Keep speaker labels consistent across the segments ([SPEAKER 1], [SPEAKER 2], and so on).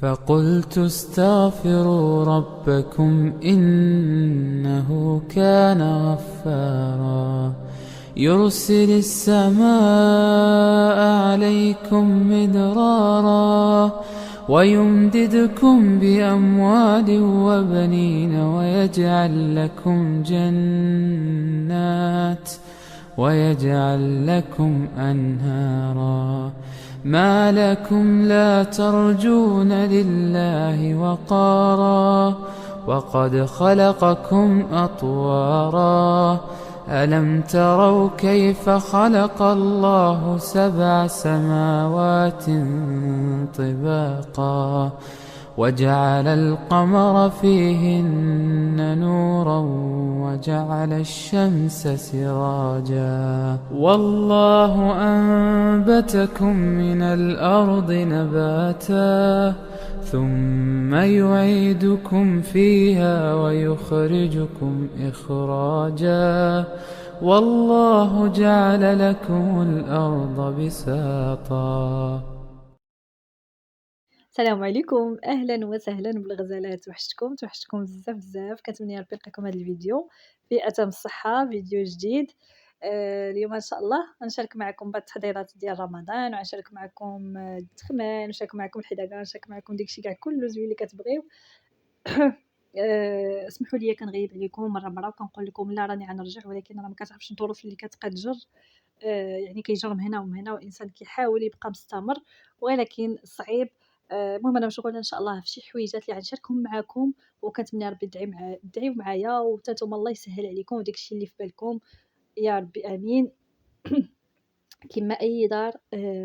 [SPEAKER 1] فقلت استغفروا ربكم إنه كان غفارا يرسل السماء عليكم مدرارا ويمددكم بأموال وبنين ويجعل لكم أنهارا ما لكم لا ترجون لله وقارا وقد خلقكم أطوارا ألم تروا كيف خلق الله 7 سماوات طباقا وجعل القمر فيهن نورا وجعل الشمس سراجا والله أنبتكم من الأرض نباتا ثم يعيدكم فيها ويخرجكم إخراجا والله جعل لكم الأرض بساطا.
[SPEAKER 2] السلام عليكم، اهلا وسهلا بالغزالات. توحشتكم بزاف بزاف. كنتمنى ربي يلقيكم هذا الفيديو في اتم الصحه. فيديو جديد. اليوم ان شاء الله غنشارك معكم بعض التحضيرات ديال رمضان، وغنشارك معكم الدخمان، ونشارك معكم الحداقه، ونشارك معكم داكشي كاع كله زوين اللي كتبغيو. اسمحوا لي كنغيب عليكم مره وكنقول لكم لا راني غنرجع، ولكن راه ما كتعرفش الظروف اللي كتبقى تجر. يعني كيجر من هنا ومن هنا، والانسان كيحاول يبقى مستمر ولكن صعيب. المهم انا مشغوله ان شاء الله في شي حويجات اللي غنشاركهم معكم، وكنتمنى ربي تدعيو معايا وحتى نتوما الله يسهل عليكم وداكشي اللي في بالكم يا ربي امين. كما اي دار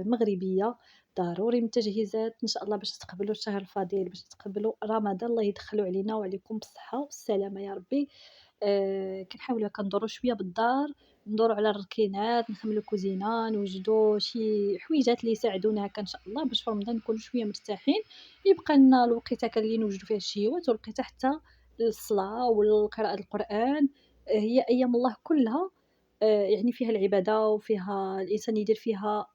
[SPEAKER 2] مغربيه ضروري من التجهيزات ان شاء الله باش تقبلوا الشهر الفضيل، باش تقبلوا رمضان. الله يدخلوا علينا وعليكم بالصحه والسلامه يا ربي. كنحاولوا كندوروا شويه بالدار، ندوروا على الركينات، نخملوا كوزينه، نوجدوا شي حويجات اللي يساعدونا هكا ان شاء الله باش في رمضان نكونوا شويه مرتاحين. يبقى لنا الوقيته هكا اللي نوجدوا فيها الشهوات، والوقيته حتى للصلاه والقراءه القران. هي ايام الله كلها يعني فيها العبادة، وفيها الإنسان يدير فيها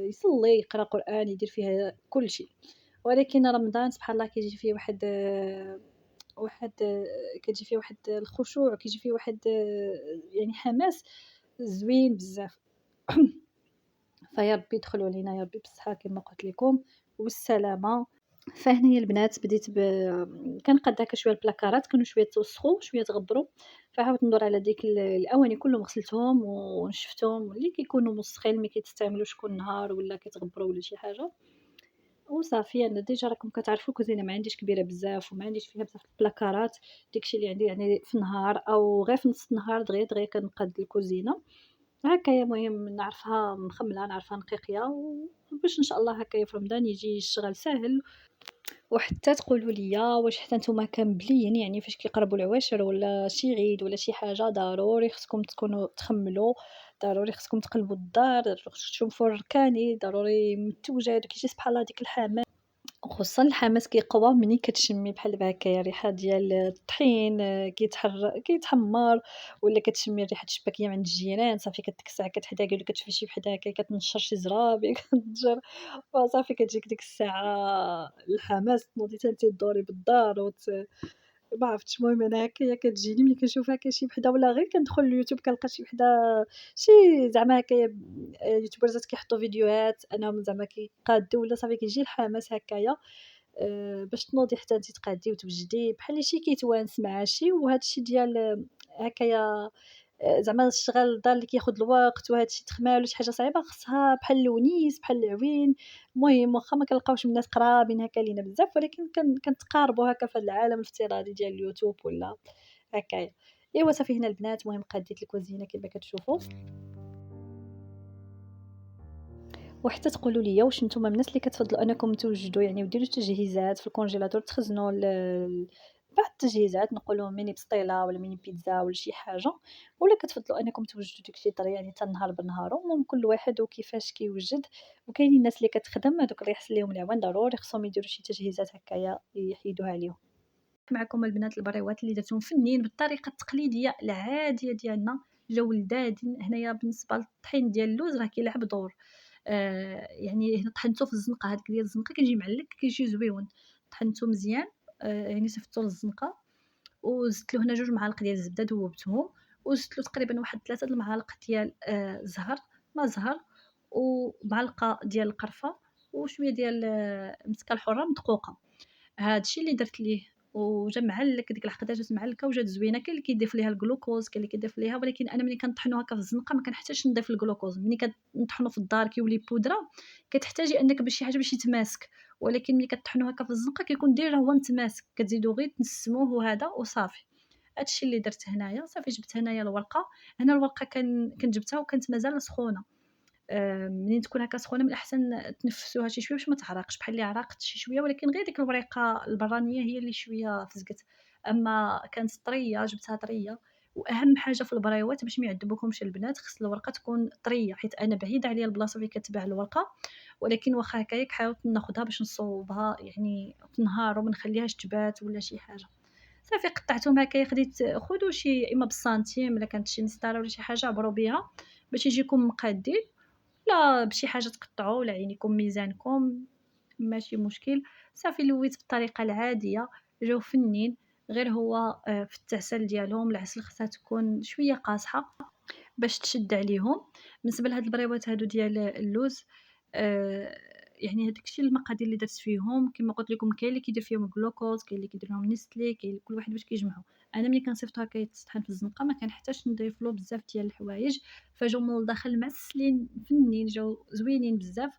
[SPEAKER 2] يصلي، يقرا قرآن، يدير فيها كل شيء. ولكن رمضان سبحان الله كيجي فيه واحد كتجي فيه واحد الخشوع، كيجي فيه واحد يعني حماس زوين بزاف. فيا ربي يدخلوا علينا يا ربي بالصحة كما قلت لكم والسلامة. فهنايا البنات بديت كنقاد هكا شويه البلاكارات، كانوا شويه توسخوا شويه تغبروا، فحاولت ندور على ديك الاواني كلهم غسلتهم ونشفتهم، واللي كيكونوا مسخين ما كيتستعملوش شكون نهار ولا كيتغبروا ولا شي حاجه. وصافي انا ديجا راكم كتعرفوا الكوزينه ما عنديش كبيره بزاف وما عنديش فيها بزاف البلاكارات. داكشي اللي عندي يعني في النهار او غير في نص النهار دغيا كنقاد الكوزينه هكايا. المهم نعرفها مخمله، نعرفها نقيقيه، وباش ان شاء الله هكايا في رمضان يجي الشغل ساهل. وحتى تقولوا لي واش حتى نتوما كاملين يعني فاش كيقربوا العواشر ولا شي عيد ولا شي حاجه ضروري خصكم تكونوا تخملوا، ضروري خصكم تقلبوا الدار، ضروري خصكم تشوفوا الركاني، ضروري من التوجد كيجي سبحان الله ديك الحمام. وخصوصا الحماس كيقوى ملي كتشمي بحال دابا هكايا الريحه ديال الطحين كيتحمر، ولا كتشمي ريحه الشباكيه من عند الجيران، صافي كتكسع كتحداقي ولا كتشوفي شي وحده هكا كتنشر شي زرابي كتنشر، وصافي كتجيك ديك الساعه الحماس تنوضي حتى دوري بالدار ما عرفتش. المهم أنا هكايا كتجيني ملي كنشوف هكا شي وحده، ولا غير كندخل اليوتيوب كنلقى شي وحده شي زعما هكايا يوتيوبرزات كيحطوا فيديوهات أنهم زعما كيقادوا، ولا صافي كيجي الحماس هكايا باش تنوضي حتى نتي تقادي وتوجدي بحال شي كيتوانس مع شي. وهذا الشيء ديال هكايا زعما الشغل الدار اللي كياخذ الوقت وهذا الشيء تخمال وشي حاجه صعيبه خصها بحال الونيس بحال العوين. المهم واخا ما كنلقاوش الناس قرابين هكا لينا بزاف، ولكن كنتقاربوا هكا في هذا العالم الافتراضي ديال اليوتيوب ولا هكايا. ايوا صافي هنا البنات، المهم قاديت الكوزينه كما كتشوفوا. وحتى تقولوا لي واش نتوما من الناس اللي كتفضلوا انكم توجدوا يعني وديروا تجهيزات في الكونجيلاتور، تخزنوا بعض التجهيزات نقولوا ميني بسطيله ولا ميني بيتزا ولا شي حاجه، ولا كتفضلوا انكم توجدوا داكشي طري يعني حتى النهار بنهارو. المهم كل واحد وكيفاش كيوجد. وكاينين الناس اللي كتخدم هذوك اللي يحسن لهم العوان ضروري خصهم يديروا شي تجهيزات هكايا يحيدوها عليهم. معكم البنات البريوات اللي درتهم فنين بالطريقه التقليديه العاديه ديالنا الولدادين. هنايا بالنسبه للطحين ديال اللوز راه كيلعب دور. يعني هنا طحنته في الزنقه، هذيك ديال الزنقه كيجي معلك كيجي زويون. طحنته مزيان، يعني صيفطته للزنقة، وزدت له هنا 2 معالق ديال الزبدة دوّبتهم، وزدت له تقريبا واحد 3 د المعالق ديال زهر، ما زهر، ومعلقة ديال القرفة، وشوية ديال المسكة الحرة مدقوقة. هاد الشي اللي درت ليه، وجا معلّك، ديك العقدة جات معلّكة وجات زوينة. كاين اللي كيضيف ليها الجلوكوز، كاين اللي كيضيف ليها، ولكن أنا ملي كنطحنو هكا في الزنقة ما كنحتاجش نضيف الجلوكوز. ملي كنطحنو في الدار كيولي بودرة، كتحتاجي أنك باش شي حاجة باش يتماسك، ولكن ملي كطحنو هكا في الزنقة كيكون ديجا هو متماسك، كتزيدو غير تنسموه وهذا وصافي. هاد الشي اللي درت هنايا. صافي جبت هنايا الورقة. هنا الورقة كنت جبتها وكانت مازال سخونة. منين تكون هكا سخونة من الأحسن تنفسوها شي شوية باش ما تحرقش، بحال اللي عرقت شي شوية، ولكن غير ديك الوريقة البرانية هي اللي شوية فزقت. أما كانت طرية، جبتها طرية. وأهم حاجة في البريوات باش ما يعذبوكمش البنات، خص الورقة تكون طرية، حيت أنا بعيدة عليا البلاصة فين كتباع الورقة، ولكن واخا هكاياك حاولت ناخدها باش نصوبها يعني في النهار وما نخليهاش تبات ولا شي حاجة. صافي قطعتهم هكايا، خديت خذوا شي إما بالسنتيم إلا كانت شي مسطرة ولا شي حاجة عبروا بها باش يجيكم مقادين، لا بشي حاجة تقطعوا ولا عينيكم ميزانكم، ماشي مشكل. صافي لويت بالطريقة العادية، جاو فنين. غير هو في التعسل ديالهم العسل خصها تكون شوية قاصحة باش تشد عليهم. بالنسبة لهاد البريوات هادو ديال اللوز، يعني هاداك الشي المقادير اللي درت فيهم كيما قلت لكم. كاين اللي كيدير فيهم الجلوكوز، كاين اللي كيدير لهم نيستلي، كاين كل واحد باش كيجمعو. انا ملي كنصيفطو هكا يتطحن في الزنقة ما كنحتاجش نضيف له بزاف ديال الحوايج، فجاو من الداخل معسلين فنين، جاو زوينين بزاف.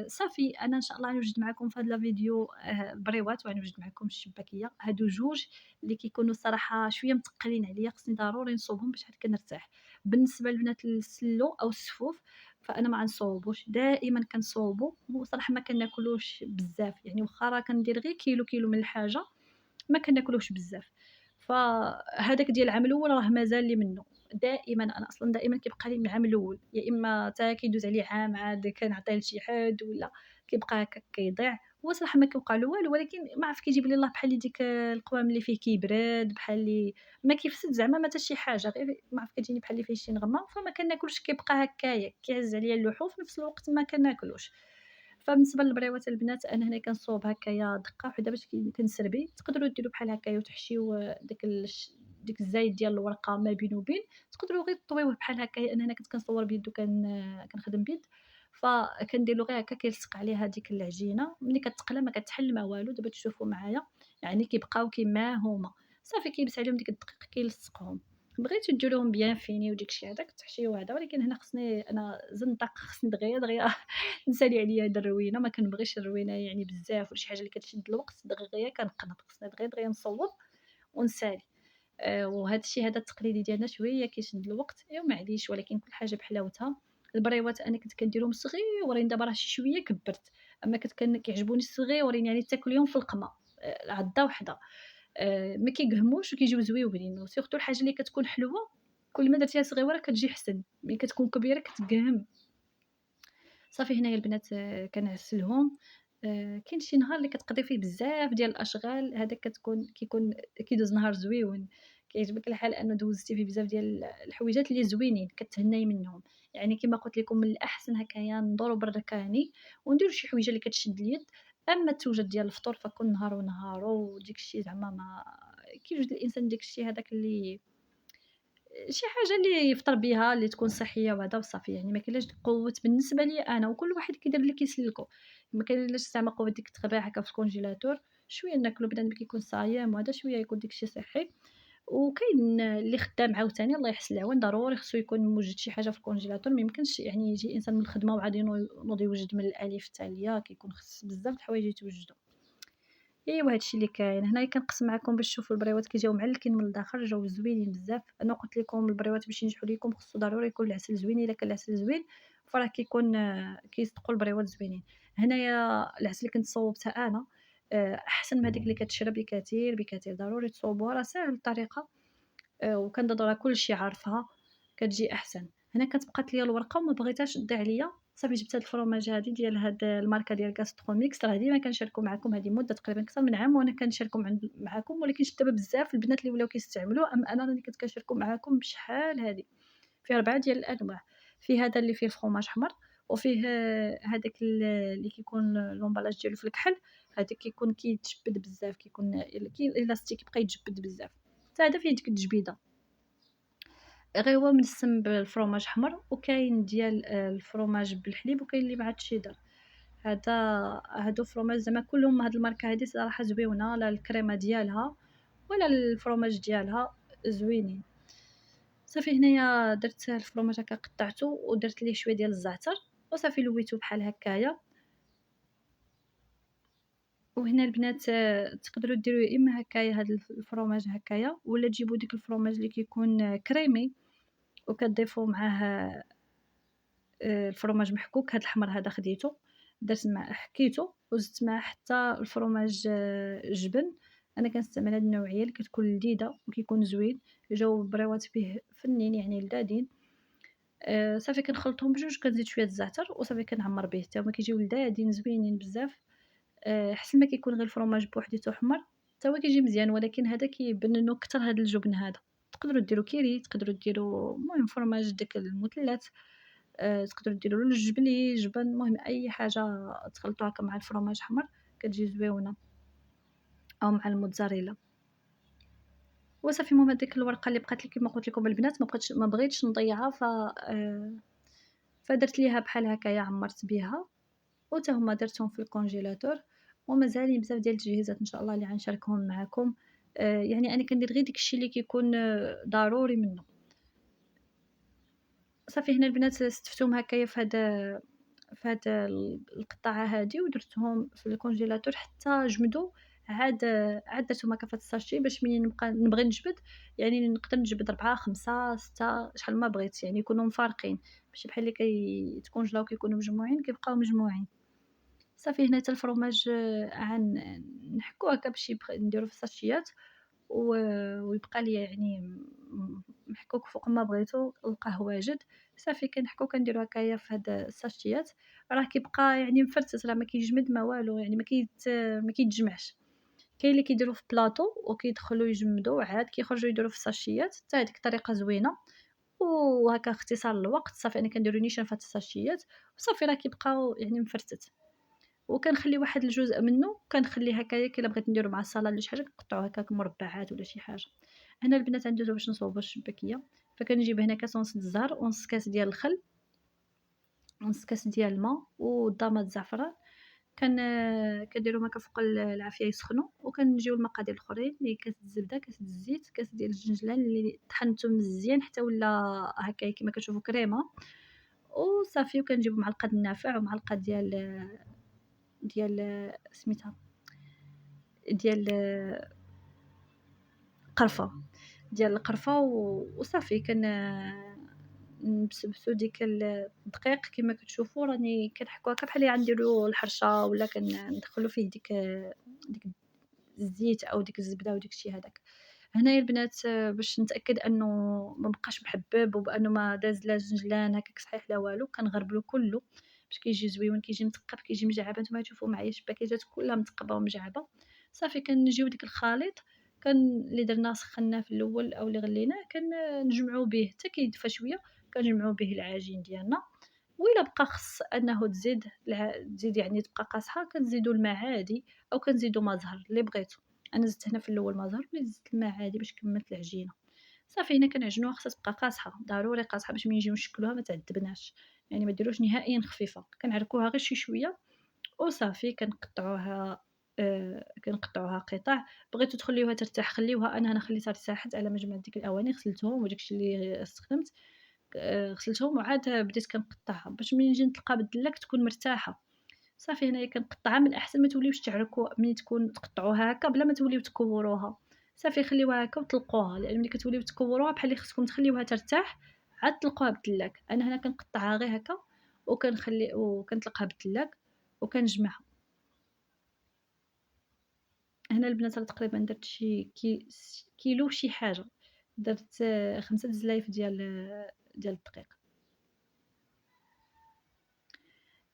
[SPEAKER 2] صافي أنا إن شاء الله غنوجد معاكم في هاد الفيديو البريوات، وغنوجد معاكم الشباكية. هادو جوج اللي كيكونوا الصراحة شوية متقلين عليا، خصني ضروري نصوبهم باش عاد كنرتاح. بالنسبة لبنات السلو أو السفوف فأنا ما غنصوبوش، دائما كنصوبو، وصراحة ما كناكلوش بزاف، يعني واخا راه كندير غير كيلو من الحاجة ما كناكلوش بزاف. فهذاك ديال العام الأول راه مازال لي منه. دائما أنا أصلا دائما كيبقى لي من العام الأول، يا إما حتى كيدوز عليه عام عاد كنعطيه لشي حد، ولا كيبقى هكا كيضيع. هو صراحة ما كيوقع له والو، ولكن ما عرف كيجيب لي الله بحال اللي ديك القوام اللي فيه كيبرد، بحال اللي ما كيفسد زعما ما حتى شي حاجة، غير ما عرف كتجيني بحال اللي فيه شي نغمة، فما كناكلش، كيبقى هكايا كيعز عليا اللحوم في نفس الوقت ما كناكلوش. فبالنسبة للبريوات البنات أنا هنا كنصوب هكايا دقة وحدة باش كنسربي. تقدروا ديروا بحال هكايا وتحشيو ديك الزايد ديال الورقة ما بين وبين، تقدروا غير طويوه بحال هكايا. أنا هنا كنت كنصور بيد كنخدم بيد، فكندير له غير هكا كيلصق عليها ديك العجينة. ملي كتقلى ما كتحل ما والو، دابا تشوفوا معايا يعني كيبقاو كيما هما. صافي كيلبس عليهم ديك الدقيق كيلصقهم. بغيتو ديروهم بيان فيني وديك الشي هذاك تحشيو هذا، ولكن هنا خصني أنا زنطق، خصني دغيا نسالي عليا هاد الروينة، ما كنبغيش الروينة يعني بزاف ولا شي حاجة اللي كتشد الوقت، دغيا كنقنط، خصني دغيا نصوّب ونسالي. وهاد الشي هذا التقليدي ديالنا شوية كيشد الوقت، إيوا معليش، ولكن كل حاجة بحلاوتها. البريوات أنا كنت كنديرهم صغيورين، دابا راه شي شوية كبّرت، أما كيعجبوني الصغيورين يعني تاكليهم في القمة، عضة وحدة. ما كيقهموش وكيجيو زويونين، وسيرتو الحاجة اللي كتكون حلوة كل ما درتيها صغيورة كتجي حسن، ملي كتكون كبيرة كتقهم. صافي هنايا البنات كنعسلهم. كاين شي نهار اللي كتقضي فيه بزاف ديال الأشغال، هذاك كيكون كيدوز نهار زويون، كيعجبك الحال أنه دوزتي فيه بزاف ديال الحويجات اللي زوينين كتهناي منهم. يعني كيما قلت لكم من الأحسن هكايا ندورو بالركاني ونديرو شي حويجة اللي كتشد اليد. أما التوجد ديال الفطور فكل نهار ونهارو، وديك الشي زعما ما كيوجد الإنسان داك الشي هذاك اللي شي حاجة اللي يفطر بها اللي تكون صحية وهذا وصافي. يعني ما كاينلاش ديك قوة بالنسبة ليا أنا، وكل واحد كيدير اللي كيسلكو. ما كاينلاش زعما قوة ديك تخبيها هكا في الكونجيلاتور، شوية ناكلو بنادم كيكون صايم وهذا شوية يكون داك الشي صحي. وكاين اللي خدام عاوتاني الله يحسن العون ضروري خصو يكون موجد شي حاجة في الكونجيلاتور، ما يمكنش يعني يجي إنسان من الخدمة وعاد ينوض يوجد من الألف التالية، كيكون خص بزاف د الحوايج يتوجدو. إيوا هادشي اللي كاين. هنايا كنقسم معاكم باش تشوفوا البريوات كيجيو معلكين من الداخل، جاو زوينين بزاف. أنا قلت لكم البريوات باش ينجحوا ليكم خصو ضروري يكون العسل زوين، إلا كان العسل زوين فراه كيكون كيصدقوا البريوات زوينين. هنايا العسل اللي كنت صوبتها أنا أحسن من هاديك اللي كتشرى بكثير، ضروري تصوبوها، راه ساهل الطريقة. وكنضد راه كلشي عارفها، كتجي أحسن. هنا كانت بقات ليا الورقة وما بغيتهاش تضيع ليا، صافي جبت هاد الفرomage هادي ديال هاد الماركة ديال Gastromix، راه ديما كنشاركو معاكم، هادي مدة تقريبا أكثر من عام وأنا كنشاركو معاكم، ولكن شفت دابا بزاف البنات اللي ولاو كيستعملوه، أما أنا راني كنت كنشاركو معاكم بشحال هادي. فيه 4 ديال الأنواع، فيه هذا اللي فيه الفرomage حمر، وفيه هذاك اللي كيكون لومبالاج ديالو في الكحل، هذاك كيكون كيتجبد بزاف، كيكون إلاستيك كيبقى يتجبد بزاف، حتى هذا فيه ديك التجبيدة. غير هو منسم بالفرomاج حمر، وكاين ديال الفرomاج بالحليب، وكاين اللي مع التشيدر. هادو فرomاج زعما كلهم، هاد الماركة هادي صراحة زويونة، لا الكريمة ديالها ولا الفرomاج ديالها زوينين. صافي هنايا درت الفرomاج هكا قطعتو ودرت ليه شوية ديال الزعتر وصافي لويتو بحال هكايا. وهنا البنات تقدروا ديروا يا اما هكايا هاد الفرomاج هكايا، ولا تجيبوا ديك الفرomاج اللي كيكون كريمي وكتضيفوا معاه الفرomاج محكوك. هاد الحمر هذا خديتو درت مع حكيتو وزدت معاه حتى الفرomاج جبن. انا كنستعمل هاد النوعيه اللي كتكون لذيذه وكيكون زوين، جاو بريوات به فنين يعني لذاذين. صافي كنخلطهم بجوج، كنزيد شويه الزعتر وصافي كنعمر به، حتى هما كيجيو لذاذين زوينين بزاف. حسن ما كيكون غير الفرomاج بوحديتو حمر حتى هو كيجي مزيان، ولكن هذا كيبننو كتر هاد الجبن هذا. تقدروا ديروا كيري، تقدروا ديروا المهم فرماج داك المثلث، تقدروا ديروا الجبلي، جبن، المهم أي حاجة تخلطوها هكا مع الفرomاج حمر كتجي زويونة، أو مع الموتزاريلا. وصافي المهم هاديك الورقة اللي بقات لي كيما قلت لكم البنات ما بغيتش نضيعها، فدرت ليها بحال هكايا عمرت بها، وتا هما درتهم في الكونجيلاتور. ومازالين بزاف ديال التجهيزات ان شاء الله اللي غنشاركهم معكم. يعني انا كندير غير داكشي اللي كيكون ضروري منه. صافي هنا البنات استفتهم هكايا في هاد القطعه هادي ودرتهم في الكونجيلاتور حتى جمدوا. عاد درتهم هكا في هاد الساشي باش منين نبغي نجبد، يعني نقدر نجبد 4 5 6 شحال ما بغيت، يعني يكونوا مفارقين، ماشي بحال اللي كيتكونجلاو كيكونوا مجموعين كيبقاو مجموعين. صافي هنا حتى الفرomاج نحكوه هكا باش نديرو في الساشيات ويبقى ليا يعني محكوك فوق ما بغيتو، لقاه واجد. صافي كنحكو كنديرو هكايا في هاد الساشيات، راه كيبقى يعني مفرتت، راه ما كيجمد ما والو، يعني ما كيتجمعش. كاين اللي كيديرو في بلاطو وكيدخلوا يجمدوا عاد كيخرجوا يديروا في الساشيات، حتى هذيك الطريقه زوينه وهكا اختصار الوقت. صافي انا كنديرو نيشان في هاد الساشيات وصافي راه كيبقاو يعني مفرتت. وكنخلي واحد الجزء منه كنخليه هكايا كي الا بغيت نديرو مع السلطه ولا شي حاجه كنقطعو هكاك مربعات ولا شي حاجه. هنا البنات ندوزو باش نصوبو الشباكيه، فكنجيب هنا كاس ونص د الزهر ونص كاس ديال الخل ونص كاس ديال الماء والضامه الزعفران. كنديرهم هكا فوق العافيه يسخنوا، وكنجيو المقادير الاخرين اللي كاس الزبده، كاس الزيت، كاس ديال الجنجلان اللي طحنته مزيان حتى ولا هكايا كما كتشوفوا كريمه. وصافي وكنجيبو معلقه النافع ومعلقه ديال سميتها ديال قرفة، ديال القرفة وصافي نبسبسو ديك الدقيق كما كتشوفوا راني كنحكو هكا بحال اللي غنديرو الحرشة، ولا كندخلو فيه ديك الزيت او ديك الزبده وديك الشيء هذاك. هنايا البنات باش نتاكد انه ما بقاش محبب وبانه ما داز لا زنجلان هكاك صحيح لا والو، كنغربلو كله باش كيجي زويون، كيجي مثقب، كيجي مجعبه. نتوما تشوفوا معايا الشباكيجات كلها متقبه ومجعبه. صافي كنجيو ديك الخليط اللي درناه سخناه في الاول او اللي غليناه كنجمعوا به حتى كيدفى شويه، كنجمعوا به العجين ديالنا. وإلا بقى خص أنه تزيد يعني تبقى قاصحة كنزيدو الماء عادي، أو كنزيدو ما زهر اللي بغيتو. أنا زدت هنا في الأول ما زهر وليت زدت الماء عادي باش كملت العجينة. صافي هنا كنعجنوها خصها تبقى قاصحة، ضروري قاصحة باش ملي نجيو نشكلوها ما تعذبناش، يعني ما ديروش نهائيا خفيفة، كنعركوها غير شي شوية وصافي كنقطعوها قطع. بغيتو تخليوها ترتاح خليوها، أنا هنا خليتها ارتاحت على ما جمعت ديك الأواني، غسلتهم وداكشي اللي استخدمت غسلتهم وعاد بديت كنقطعها باش ملي نجي نطلقها بالدلاك تكون مرتاحه. صافي هنايا كنقطعها، من الاحسن ما توليوش تعركوا ملي تكون تقطعوها هكا بلا ما توليو تكوروها. صافي خليوها هكا وطلقوها، لان ملي كتوليو تكوروها بحال اللي خصكم تخليوها ترتاح عاد تطلقوها بالدلاك. انا هنا كنقطعها غير هكا وكنطلقها بالدلاك وكنجمعها. هنا البنات راه تقريبا درت شي كيلو شي حاجه، درت 5 زلايف ديال الدقيق.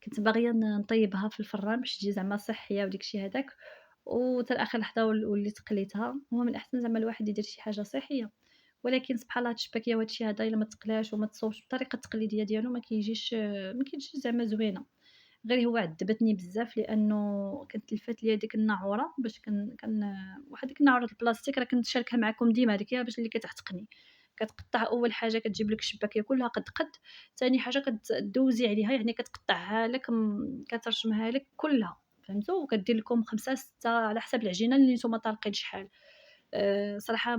[SPEAKER 2] كنت باغية نطيبها في الفران باش تجي زعما صحية وداك الشيء هذاك، وحتى لآخر لحظة وليت قليتها. هو من الأحسن زعما الواحد يدير شي حاجة صحية، ولكن سبحان الله هاد الشباكية وهاد الشيء هذا إلا ما تقلاش وما تصوبش بالطريقة التقليدية ديالو ما كيجيش زعما زوينة. غير هو عذّبتني بزاف لأنه كانت تلفات ليا ديك الناعورة باش كان واحد ديك الناعورة البلاستيك راه كنشاركها معاكم ديما، هذيك هي باش اللي كتعتقني، كتقطّع أول حاجة كتجيب لك الشباكية كلها قد قد، ثاني حاجة كدوزي عليها يعني كتقطعها لك كترشمها لك كلها فهمتوا، وكدير لكم 5، 6 على حساب العجينة اللي نتوما طالقين شحال. صراحة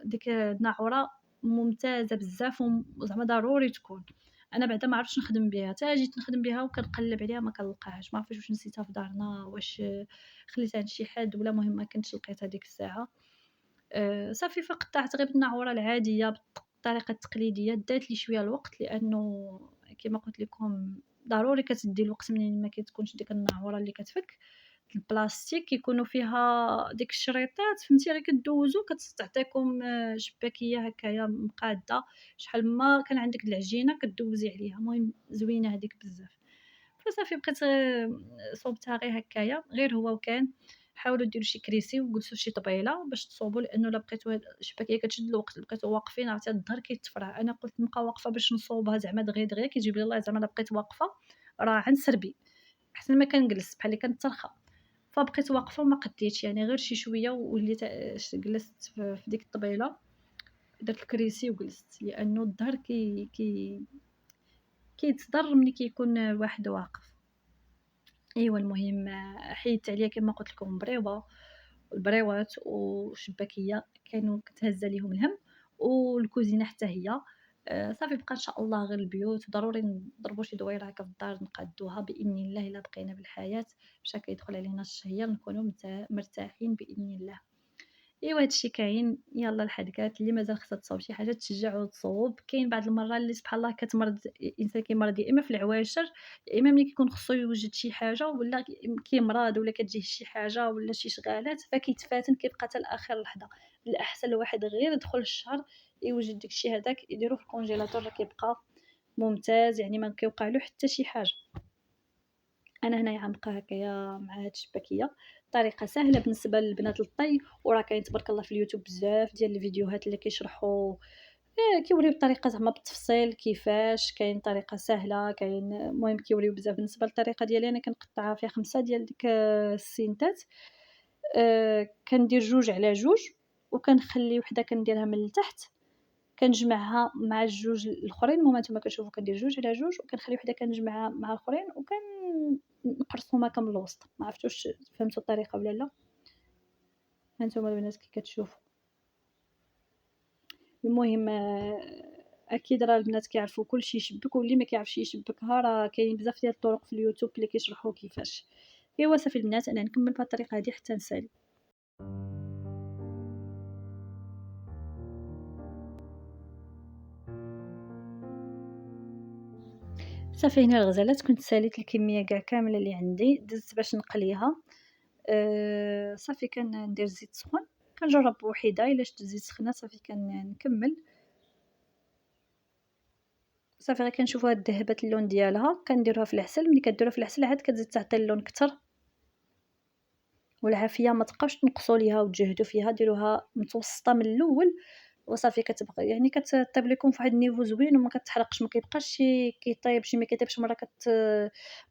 [SPEAKER 2] ديك الناعورة ممتازة بزاف وزعما ضروري تكون. أنا بعدا ما عرفتش نخدم بها، حتى جيت نخدم بها وكنقلّب عليها ما كنلقاهاش، ما عرفتش واش نسيتها في دارنا، واش خليتها عند شي حد ولا المهم ما كنتش لقيتها ديك الساعة. صافي فقطعت غير بالناعورة العادية بالطريقة التقليدية، دات لي شوية الوقت لأنه كيما قُلت لكم ضروري كتدي الوقت منين ما كتكونش ديك الناعورة اللي كتفك. البلاستيك كيكونوا فيها ديك الشريطات فهمتي غير كدوزو تعطيكم شباكية هكايا مقادة، شحال ما كان عندك العجينة كدوزي عليها، المهم زوينة هاذيك بزاف. فصافي بقيت صوبتها غير هكايا، غير هو وكان. حاولوا ديروا شي كريسي وجلسوا شي طبيلة باش تصوبوا لأنه إلا بقيتو الشباكية كتشد الوقت بقيتو واقفين عرفتي الضهر كيتفرع، أنا قلت نبقى واقفة باش نصوبها زعما دغيا كيجيب لي الله زعما إلا بقيت واقفة راه غنسربي، أحسن ما كنجلس بحال اللي كنترخى. فبقيت واقفة وما قديتش يعني غير شي شوية ووليت جلست في ديك الطبيلة، درت الكريسي وجلست، لأنه الضهر كيتصدر ملي كيكون الواحد واقف. أيوا المهم حيدت عليها كما قلت لكم بريوة البريوات والشباكية كانوا كتهز عليهم الهم، والكوزينة حتى هي. صافي بقى إن شاء الله غير البيوت، ضروري نضربوا شي دويرة هكا في الدار نقادوها بإذن الله إلا بقينا بالحياة، باش هكا يدخل علينا الشهية نكونوا مرتاحين بإذن الله. إيوا هادشي كاين، يالّا الحدقات اللي مازال خصها تصاوب شي حاجة تشجّع وتصوب، كاين بعض المرّة اللي سبحان الله كتمرض الإنسان كيمرض يا إما في العواشر، يا إما ملي كيكون خصو يوجد شي حاجة ولا كيمرض ولا كتجيه شي حاجة ولا شي شغالات فكيتفاتن كيبقى حتى لآخر لحظة، الأحسن الواحد غير يدخل الشهر يوجد داك الشي هذاك يديروه في الكونجيلاتور راه كيبقى ممتاز يعني ما كيوقعلو حتى شي حاجة. أنا هنايا غنبقى هكايا مع هاد الشباكية، طريقة ساهلة بالنسبة للبنات للطي، وراه كاين تبارك الله في اليوتيوب بزاف ديال الفيديوهات اللي كيشرحوا كيوريو الطريقة زعما بالتفصيل كيفاش، كاين طريقة ساهلة كاين المهم كيوريو بزاف. بالنسبة للطريقة ديالي أنا كنقطّعها فيها 5 ديال ديك السينتات، كندير 2 على 2 وكنخلي وحدة كنديرها من التحت، كنجمعها مع الجوج الآخرين، المهم هانتوما كتشوفوا كندير 2 على 2 وكنخلي وحدة كنجمعها مع الآخرين نقرصهم هاكا من الوسط، ما عرفتش واش فهمتوا الطريقة ولا لا؟ هانتوما البنات كي كتشوفوا. المهم أكيد راه البنات كيعرفوا كلشي يشبّك واللي ما كيعرفش يشبّكها راه كاينين بزاف ديال الطرق في اليوتيوب اللي كيشرحوا كيفاش. إيوا صافي البنات أنا نكمّل بهاد الطريقة هادي حتى نسالي. صافي هنا الغزالات كنت ساليت الكمية كاع كاملة اللي عندي، دزت باش نقليها. صافي كندير الزيت سخون، كنجرّب بوحدة إلا شفت الزيت سخنات صافي كنكمّل. صافي غير كنشوفوها دهبات اللون ديالها كنديروها في العسل، ملي كديروها في العسل عاد كتزيد تعطي اللون كتر، والعافية ما تبقاوش تنقصوا ليها وتجهدوا فيها، ديروها متوسطة من الأول وصافي كتبقى يعني كطيب لكم فواحد النيفو زوين وما كتحرقش، ما كيبقاش شي كيطيب شي ما كيطيبش مرة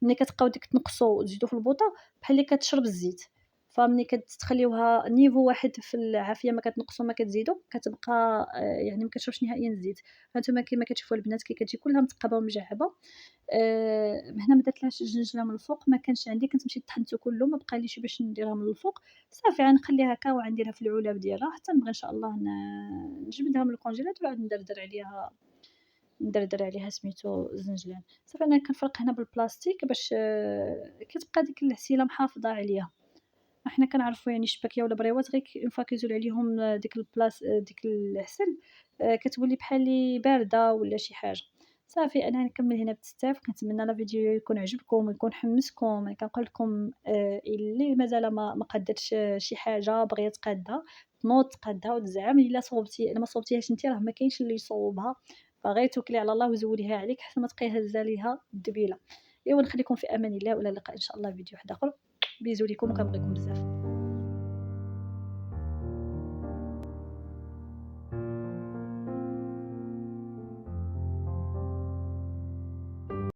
[SPEAKER 2] ملي كتبقاو ديك تنقصوا وتزيدوا في البوطة بحال اللي كتشرب الزيت، فملي كتخليوها نيفو واحد في العافية ما كتنقصوا ما كتزيدوا كتبقى يعني ما كتشربش نهائيًا الزيت. هانتوما كيما كتشوفوا البنات كي كتجي كلها متقبة ومجعبة. هنا ما درتلهاش الجنجلة من الفوق، ما كانش عندي كنت مشيت طحنته كلّه ما بقاليش باش نديرها من الفوق، صافي غنخليها هاكا وغنديرها في العلاب ديالها حتى نبغي إن شاء الله نجبدها من الكونجيلاتور وعاد ندردر عليها سميتو الزنجلان. صافي أنا كنفرق هنا بالبلاستيك باش كتبقى ديك العسيلة محافظة عليها. حنا كنعرفوا يعني الشباكية ولا بريوات غير اون فوا كيزول عليهم ديك العسل كتولي بحال اللي باردة ولا شي حاجة. صافي أنا غنكمل هنا بزاف، كنتمنى لا فيديو يكون عجبكم ويكون حمسكم. أنا كنقول لكم اللي مازال ما قادتش شي حاجة باغية تقادها تنوض تقادها وتزعم، إلا ما صوبتيهاش نتي راه ما كاينش اللي يصوبها، فغير توكلي على الله وزوليها عليك حتى ما تبقاي هازة ليها الدبيلة. إيوا نخليكم في أمان الله وإلى اللقاء إن شاء الله في فيديو واحد آخر، بيزو ليكم وكنبغيكم بزاف.